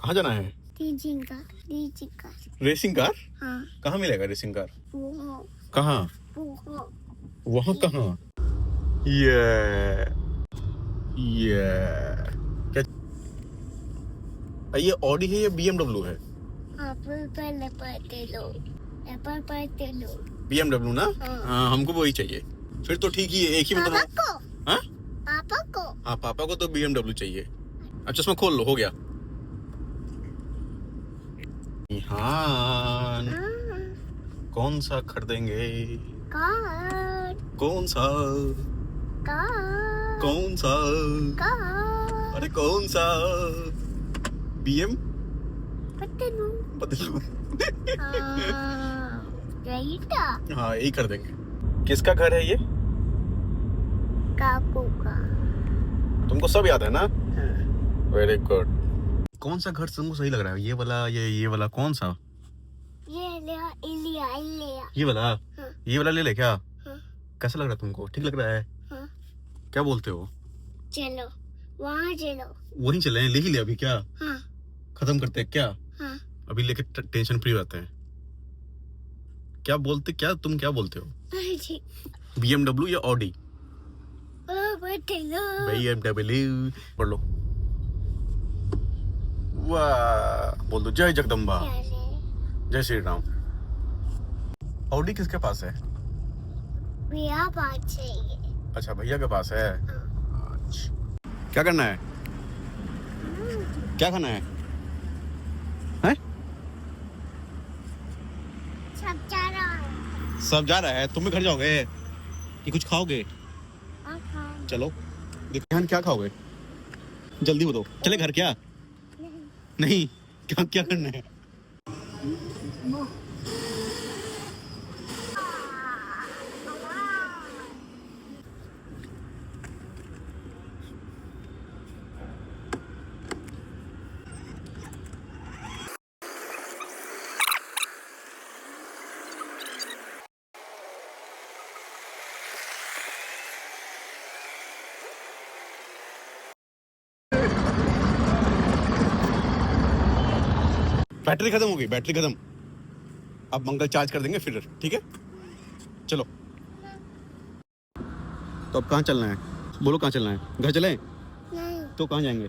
कहाँ जाना है? Racing car. Racing car? हाँ। कहाँ मिलेगा रेसिंग कार? वो कहाँ? वो वहाँ कहाँ? ये क्या? ये ऑडी है या बीएमडब्ल्यू है? बीएमडब्ल्यू ना? हाँ, हमको वही चाहिए। फिर तो ठीक ही है, एक ही मतलब। पापा को। हाँ? पापा को। हाँ, पापा को तो बीएमडब्ल्यू चाहिए। अब चश्मा खोल लो, हो गया। हाँ, कौन सा खरीदेंगे? कार। कौन सा? कार। कौन सा? कार। अरे कौन सा? बीएम पतलू। बदलू। राइटा। हाँ, यही कर देंगे। किसका घर है ये? काकू का। तुमको सब याद है ना? Very good. कौन सा घर तुमको सही लग रहा है? ये वाला, ये वाला, कौन सा? ये लिया। ये वाला? हाँ। ये वाला ले ले क्या? हाँ। कैसा लग रहा है तुमको? ठीक लग रहा है? हाँ। क्या बोलते हो? चलो वहाँ चलो। वहीं चले, ले ही ले अभी क्या? हाँ। खत्म करते हैं क्या? हाँ। अभी लेके टेंशन फ्री रहते हैं। क्या बोलते, क्या तुम क्या बोलते हो? बीएमडब्ल्यू या ऑडी? बीएमडब्ल्यू पढ़ लो। वाह, बोल दो जय जगदम्बा, जय श्री राम। ऑडी किसके पास है? भैया पास चाहिए। अच्छा, भैया के पास है। अच्छा, क्या करना है? क्या खाना है? हैं? सब जा रहा है। सब जा रहा है। तुम भी घर जाओगे कि कुछ खाओगे? चलो, ध्यान, क्या खाओगे? जल्दी बताओ। चले घर क्या? नहीं, क्या क्या करना है? बैटरी खत्म हो गई, बैटरी खत्म। अब मंगल चार्ज कर देंगे फिर, ठीक है? चलो। तो अब कहाँ चलना है? बोलो कहाँ चलना है? घर चलें? नहीं। तो कहाँ जाएंगे?